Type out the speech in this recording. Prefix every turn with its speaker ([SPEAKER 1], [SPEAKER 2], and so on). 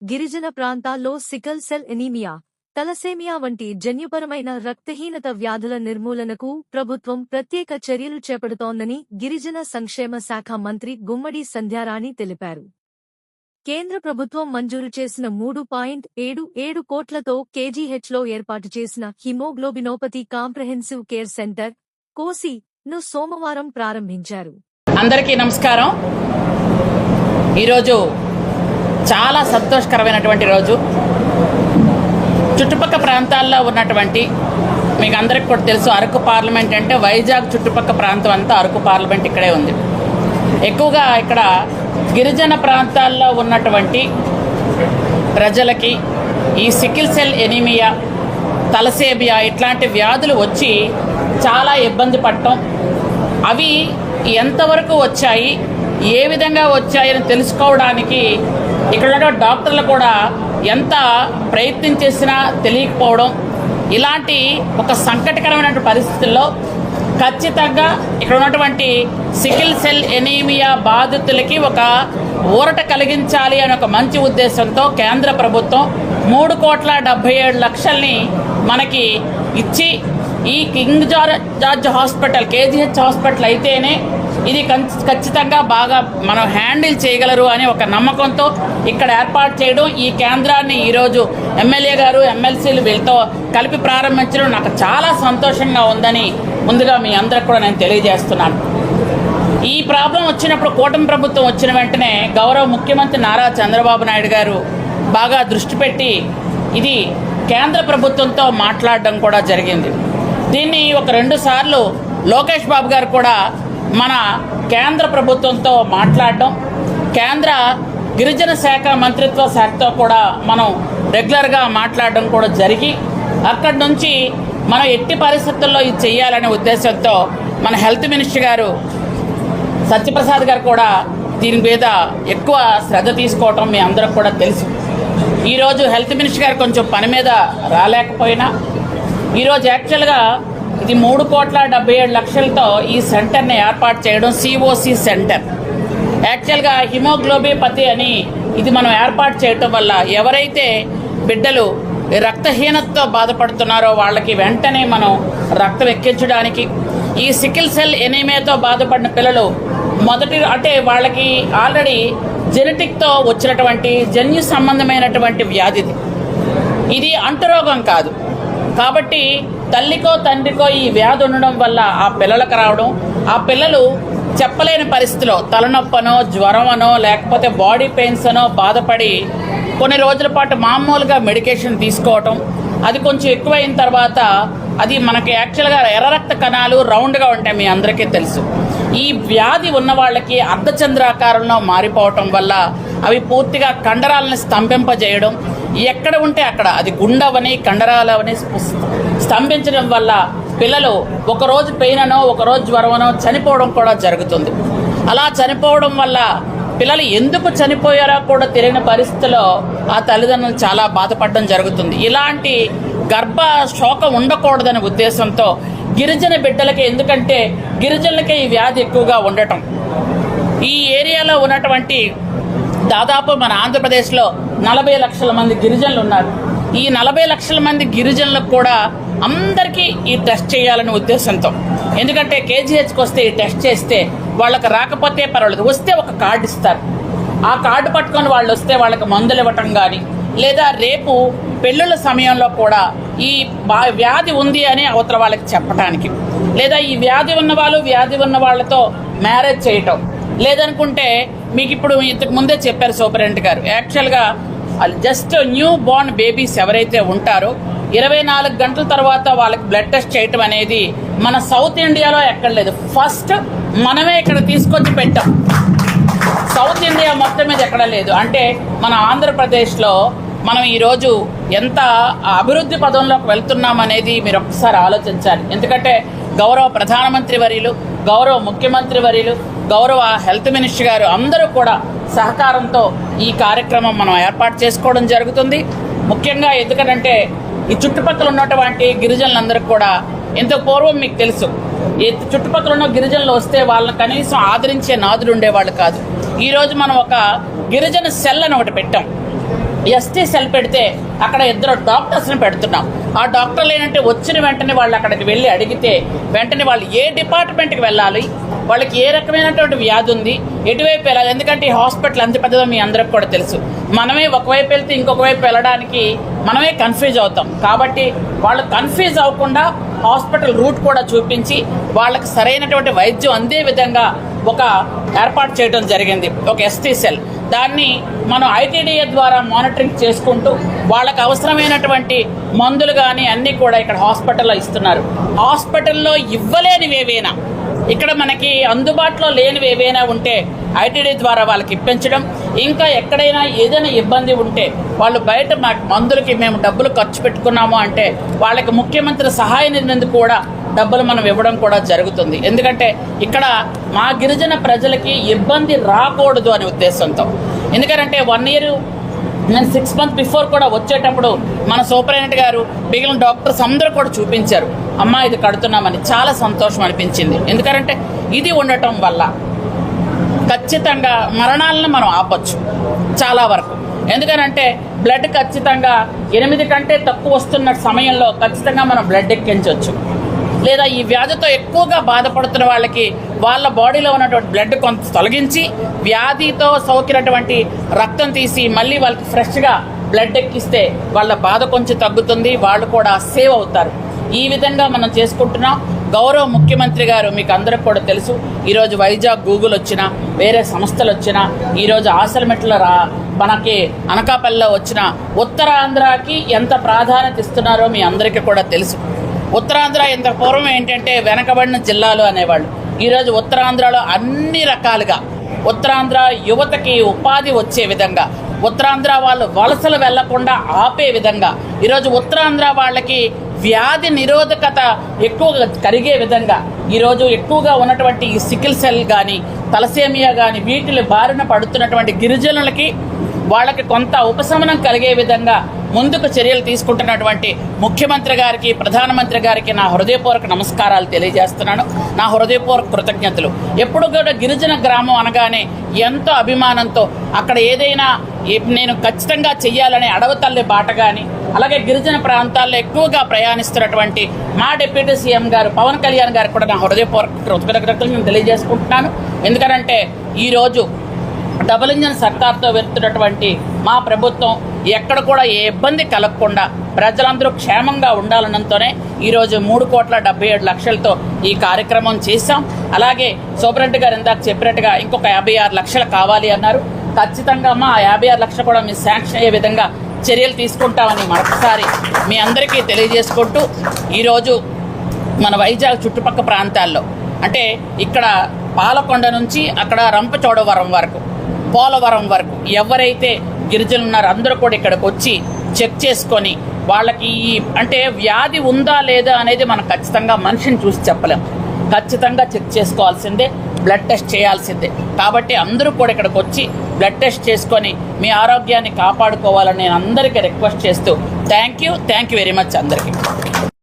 [SPEAKER 1] గిరిజన ప్రాంతాల్లో sickle cell anaemia, thalassemia వంటి జన్యుపరమైన రక్తహీనత వ్యాధుల నిర్మూలనకు ప్రభుత్వం ప్రత్యేక చర్యలు చేపడుతోందని గిరిజన సంక్షేమ శాఖ మంత్రి గుమ్మడి సంధ్యారాణి తెలిపారు. కేంద్ర ప్రభుత్వం మంజూరు చేసిన 3.77 కోట్లతో కేజీహెచ్లో ఏర్పాటు చేసిన హిమోగ్లోబినోపతి కాంప్రహెన్సివ్ కేర్ సెంటర్ కోసి ను సోమవారం ప్రారంభించారు.
[SPEAKER 2] అందరికీ నమస్కారం. ఈరోజు చాలా సంతోషకరమైనటువంటి రోజు. చుట్టుపక్కల ప్రాంతాల్లో ఉన్నటువంటి మీకు అందరికీ కూడా తెలుసు, అరకు పార్లమెంట్ అంటే వైజాగ్ చుట్టుపక్కల ప్రాంతం అంతా అరకు పార్లమెంట్ ఇక్కడే ఉంది. ఎక్కువగా ఇక్కడ గిరిజన ప్రాంతాల్లో ఉన్నటువంటి ప్రజలకి ఈ సికిల్ సెల్ ఎనీమియా, తలసేమియా ఇట్లాంటి వ్యాధులు వచ్చి చాలా ఇబ్బంది పడటం, అవి ఎంతవరకు వచ్చాయి, ఏ విధంగా వచ్చాయని తెలుసుకోవడానికి ఇక్కడ డాక్టర్లు కూడా ఎంత ప్రయత్నం చేసినా తెలియకపోవడం, ఇలాంటి ఒక సంకటకరమైన పరిస్థితుల్లో ఖచ్చితంగా ఇక్కడ ఉన్నటువంటి సికిల్ సెల్ ఎనీమియా బాధితులకి ఒక ఊరట కలిగించాలి అనే ఒక మంచి ఉద్దేశంతో కేంద్ర ప్రభుత్వం 3,77,00,000 మనకి ఇచ్చి, ఈ king George hospital KGH hospital అయితేనే ఇది ఖచ్చితంగా బాగా మనం హ్యాండిల్ చేయగలరు అనే ఒక నమ్మకంతో ఇక్కడ ఏర్పాటు చేయడం, ఈ కేంద్రాన్ని ఈరోజు ఎమ్మెల్యే గారు ఎమ్మెల్సీలు వీళ్ళతో కలిపి ప్రారంభించడం నాకు చాలా సంతోషంగా ఉందని ముందుగా మీ అందరికి కూడా నేను తెలియజేస్తున్నాను. ఈ ప్రాబ్లం వచ్చినప్పుడు కూటమి ప్రభుత్వం వచ్చిన వెంటనే గౌరవ ముఖ్యమంత్రి నారా చంద్రబాబు నాయుడు గారు బాగా దృష్టి పెట్టి ఇది కేంద్ర ప్రభుత్వంతో మాట్లాడడం కూడా జరిగింది. దీన్ని ఒక 2 సార్లు లోకేష్ బాబు గారు కూడా మన కేంద్ర ప్రభుత్వంతో మాట్లాడడం, కేంద్ర గిరిజన శాఖ మంత్రిత్వ శాఖతో కూడా మనం రెగ్యులర్గా మాట్లాడడం కూడా జరిగి, అక్కడి నుంచి మనం ఎట్టి పరిస్థితుల్లో ఇది చేయాలనే ఉద్దేశంతో మన హెల్త్ మినిస్టర్ గారు సత్యప్రసాద్ గారు కూడా దీని మీద ఎక్కువ శ్రద్ధ తీసుకోవటం మీ అందరికి కూడా తెలుసు. ఈరోజు హెల్త్ మినిస్టర్ గారు కొంచెం పని మీద రాలేకపోయినా ఈరోజు యాక్చువల్గా ఇది 3,77,00,000తో ఈ సెంటర్ని ఏర్పాటు చేయడం, సిఓసి సెంటర్. యాక్చువల్గా హిమోగ్లోబినోపతి అని ఇది మనం ఏర్పాటు చేయటం వల్ల ఎవరైతే బిడ్డలు రక్తహీనతతో బాధపడుతున్నారో వాళ్ళకి వెంటనే మనం రక్తం ఎక్కించడానికి, ఈ సికిల్ సెల్ ఎనీమియాతో బాధపడిన పిల్లలు అంటే వాళ్ళకి ఆల్రెడీ జెనెటిక్తో వచ్చినటువంటి జన్యు సంబంధమైనటువంటి వ్యాధిది, ఇది అంటురోగం కాదు. కాబట్టి తల్లికో తండ్రికో ఈ వ్యాధి ఉండడం వల్ల ఆ పిల్లలకు రావడం, ఆ పిల్లలు చెప్పలేని పరిస్థితిలో తలనొప్పనో జ్వరమనో లేకపోతే బాడీ పెయిన్స్ అనో బాధపడి కొన్ని రోజుల పాటు మామూలుగా మెడికేషన్ తీసుకోవటం, అది కొంచెం ఎక్కువైన తర్వాత అది మనకి యాక్చువల్గా ఎర్ర రక్త కణాలు రౌండ్గా ఉంటాయి, మీ అందరికీ తెలుసు. ఈ వ్యాధి ఉన్న వాళ్ళకి అర్ధచంద్రాకారంలో మారిపోవటం వల్ల అవి పూర్తిగా కండరాలను స్తంభింపజేయడం, ఎక్కడ ఉంటే అక్కడ అది గుండవని కండరాలవని స్తంభించడం వల్ల పిల్లలు ఒకరోజు పెయిన్ అనో ఒకరోజు జ్వరమనో చనిపోవడం కూడా జరుగుతుంది. అలా చనిపోవడం వల్ల పిల్లలు ఎందుకు చనిపోయారో కూడా తెలియని పరిస్థితిలో ఆ తల్లిదండ్రులు చాలా బాధపడడం జరుగుతుంది. ఇలాంటి గర్భ శోకం ఉండకూడదనే ఉద్దేశంతో గిరిజన బిడ్డలకి, ఎందుకంటే గిరిజనులకే ఈ వ్యాధి ఎక్కువగా ఉండటం, ఈ ఏరియాలో ఉన్నటువంటి దాదాపు మన ఆంధ్రప్రదేశ్లో 40 లక్షల మంది గిరిజనులు ఉన్నారు. ఈ 40 లక్షల మంది గిరిజనులకు కూడా అందరికీ ఈ టెస్ట్ చేయాలనే ఉద్దేశంతో, ఎందుకంటే కేజీహెచ్కి వస్తే ఈ టెస్ట్ చేస్తే వాళ్ళకి రాకపోతే పర్వాలేదు, వస్తే ఒక కార్డు ఇస్తారు. ఆ కార్డు పట్టుకొని వాళ్ళు వస్తే వాళ్ళకి మందులు ఇవ్వటం కానీ, లేదా రేపు పెళ్ళిళ్ళ సమయంలో కూడా ఈ వ్యాధి ఉంది అని అవతల వాళ్ళకి చెప్పడానికి, లేదా ఈ వ్యాధి ఉన్న వాళ్ళతో మ్యారేజ్ చేయటం, లేదనుకుంటే మీకు ఇప్పుడు ఇంతకు ముందే చెప్పారు సూపరింటెండెంట్ గారు, యాక్చువల్గా జస్ట్ న్యూ బోర్న్ బేబీస్ ఎవరైతే ఉంటారో 24 గంటల తర్వాత వాళ్ళకి బ్లడ్ టెస్ట్ చేయటం అనేది మన సౌత్ ఇండియాలో ఎక్కడ లేదు. ఫస్ట్ మనమే ఇక్కడ తీసుకొచ్చి పెట్టాం, సౌత్ ఇండియా మొత్తం మీద ఎక్కడ లేదు. అంటే మన ఆంధ్రప్రదేశ్లో మనం ఈరోజు ఎంత అభివృద్ధి పదంలోకి వెళ్తున్నామనేది మీరు ఒక్కసారి ఆలోచించాలి. ఎందుకంటే గౌరవ ప్రధానమంత్రి వర్యులు, గౌరవ ముఖ్యమంత్రి వర్యులు, గౌరవ హెల్త్ మినిస్టర్ గారు అందరూ కూడా సహకారంతో ఈ కార్యక్రమం మనం ఏర్పాటు చేసుకోవడం జరుగుతుంది. ముఖ్యంగా ఎందుకంటే ఈ చుట్టుపక్కల ఉన్నటువంటి గిరిజనులందరికీ కూడా ఇంతకు పూర్వం మీకు తెలుసు, ఈ చుట్టుపక్కల ఉన్న గిరిజనులు వస్తే వాళ్ళని కనీసం ఆదరించే నాదులు ఉండేవాళ్ళు కాదు. ఈరోజు మనం ఒక గిరిజన సెల్ అని ఒకటి పెట్టాం. ఎస్టీ సెల్ పెడితే అక్కడ 2 డాక్టర్స్ని పెడుతున్నాం. ఆ డాక్టర్లు ఏంటంటే వచ్చిన వెంటనే వాళ్ళు అక్కడికి వెళ్ళి అడిగితే వెంటనే వాళ్ళు ఏ డిపార్ట్మెంట్కి వెళ్ళాలి, వాళ్ళకి ఏ రకమైనటువంటి వ్యాధి ఉంది, ఎటువైపు వెళ్ళాలి. ఎందుకంటే ఈ హాస్పిటల్ ఎంత పెద్దదో మీ అందరికి కూడా తెలుసు. మనమే ఒకవైపు వెళ్తే ఇంకొక వైపు వెళ్ళడానికి మనమే కన్ఫ్యూజ్ అవుతాం. కాబట్టి వాళ్ళు కన్ఫ్యూజ్ అవ్వకుండా హాస్పిటల్ రూట్ కూడా చూపించి వాళ్ళకి సరైనటువంటి వైద్యం అందే విధంగా ఒక ఏర్పాటు చేయడం జరిగింది, ఒక ఎస్టీ సెల్. దాన్ని మనం ఐటీడీఏ ద్వారా మానిటరింగ్ చేసుకుంటూ వాళ్ళకి అవసరమైనటువంటి మందులు కానీ అన్నీ కూడా ఇక్కడ హాస్పిటల్లో ఇస్తున్నారు. హాస్పిటల్లో ఇవ్వలేనివి ఏవైనా, ఇక్కడ మనకి అందుబాటులో లేనివి ఏవైనా ఉంటే ఐటీడీ ద్వారా వాళ్ళకి ఇప్పించడం, ఇంకా ఎక్కడైనా ఏదైనా ఇబ్బంది ఉంటే వాళ్ళు బయట మందులకి మేము డబ్బులు ఖర్చు పెట్టుకున్నాము అంటే వాళ్ళకి ముఖ్యమంత్రి సహాయ నిధి కూడా డబ్బులు మనం ఇవ్వడం కూడా జరుగుతుంది. ఎందుకంటే ఇక్కడ మా గిరిజన ప్రజలకి ఇబ్బంది రాకూడదు అనే ఉద్దేశంతో. ఎందుకంటే 1 year నేను 6 months బిఫోర్ కూడా వచ్చేటప్పుడు మన సూపరింటెండెంట్ గారు మిగిలిన డాక్టర్స్ అందరూ కూడా చూపించారు, అమ్మా ఇది కడుతున్నామని. చాలా సంతోషం అనిపించింది. ఎందుకంటే ఇది ఉండటం వల్ల ఖచ్చితంగా మరణాలను మనం ఆపొచ్చు చాలా వరకు. ఎందుకనంటే బ్లడ్ ఖచ్చితంగా 8 కంటే తక్కువ వస్తున్న సమయంలో ఖచ్చితంగా మనం బ్లడ్ ఎక్కించవచ్చు. లేదా ఈ వ్యాధితో ఎక్కువగా బాధపడుతున్న వాళ్ళకి వాళ్ళ బాడీలో ఉన్నటువంటి బ్లడ్ కొంత తొలగించి వ్యాధితో సోకినటువంటి రక్తం తీసి మళ్ళీ వాళ్ళకి ఫ్రెష్గా బ్లడ్ ఎక్కిస్తే వాళ్ళ బాధ కొంచెం తగ్గుతుంది, వాళ్ళు కూడా సేవ్ అవుతారు. ఈ విధంగా మనం చేసుకుంటున్నాం. గౌరవ ముఖ్యమంత్రి గారు మీకు అందరికి కూడా తెలుసు, ఈరోజు వైజాగ్ గూగుల్ వచ్చినా, వేరే సంస్థలు వచ్చినా, ఈరోజు ఆసలమెట్ల మనకి అనకాపల్లిలో వచ్చిన ఉత్తరాంధ్రకి ఎంత ప్రాధాన్యత ఇస్తున్నారో మీ అందరికీ కూడా తెలుసు. ఉత్తరాంధ్ర ఇంత పూర్వం ఏంటంటే వెనకబడిన జిల్లాలు అనేవాళ్ళు. ఈరోజు ఉత్తరాంధ్రలో అన్ని రకాలుగా ఉత్తరాంధ్ర యువతకి ఉపాధి వచ్చే విధంగా, ఉత్తరాంధ్ర వాళ్ళు వలసలు వెళ్లకుండా ఆపే విధంగా, ఈరోజు ఉత్తరాంధ్ర వాళ్ళకి వ్యాధి నిరోధకత ఎక్కువగా కలిగే విధంగా, ఈరోజు ఎక్కువగా ఉన్నటువంటి ఈ సికిల్ సెల్ కానీ తలసేమియా కానీ వీటిని బారిన పడుతున్నటువంటి గిరిజనులకి వాళ్ళకి కొంత ఉపశమనం కలిగే విధంగా ముందుకు చర్యలు తీసుకుంటున్నటువంటి ముఖ్యమంత్రి గారికి, ప్రధానమంత్రి గారికి నా హృదయపూర్వక నమస్కారాలు తెలియజేస్తున్నాను. నా హృదయపూర్వక కృతజ్ఞతలు. ఎప్పుడు కూడా గిరిజన గ్రామం అనగానే ఎంతో అభిమానంతో అక్కడ ఏదైనా నేను ఖచ్చితంగా చెయ్యాలనే అడవతల్లి బాట కానీ, అలాగే గిరిజన ప్రాంతాల్లో ఎక్కువగా ప్రయాణిస్తున్నటువంటి మా డిప్యూటీ సీఎం గారు పవన్ కళ్యాణ్ గారికి కూడా నా హృదయపూర్వక కృతజ్ఞతలు తెలియజేసుకుంటున్నాను. ఎందుకంటే ఈరోజు డబుల్ ఇంజన్ సర్కార్తో వెళ్తున్నటువంటి మా ప్రభుత్వం ఎక్కడ కూడా ఏ ఇబ్బంది కలగకుండా ప్రజలందరూ క్షేమంగా ఉండాలనంతోనే ఈరోజు 3,77,00,000తో ఈ కార్యక్రమం చేశాం. అలాగే సూపరింటెండెంట్ గారు ఇందాక చెప్పినట్టుగా ఇంకొక 56 లక్షలు కావాలి అన్నారు. ఖచ్చితంగా మా 56 లక్షలు కూడా మీ శాంక్షన్ అయ్యే విధంగా చర్యలు తీసుకుంటామని మరొకసారి మీ అందరికీ తెలియజేసుకుంటూ, ఈరోజు మన వైజాగ్ చుట్టుపక్కల ప్రాంతాల్లో అంటే ఇక్కడ పాలకొండ నుంచి అక్కడ రంపచోడవరం వరకు, పోలవరం వరకు ఎవరైతే గిరిజనులు ఉన్నారో అందరూ కూడా ఇక్కడికి వచ్చి చెక్ చేసుకొని వాళ్ళకి అంటే వ్యాధి ఉందా లేదా అనేది మనం ఖచ్చితంగా మనిషిని చూసి చెప్పలేం. ఖచ్చితంగా చెక్ చేసుకోవాల్సిందే, బ్లడ్ టెస్ట్ చేయాల్సిందే. కాబట్టి అందరూ కూడా ఇక్కడికి వచ్చి బ్లడ్ టెస్ట్ చేసుకొని మీ ఆరోగ్యాన్ని కాపాడుకోవాలని నేను అందరికీ రిక్వెస్ట్ చేస్తూ థ్యాంక్ యూ వెరీ మచ్ అందరికీ.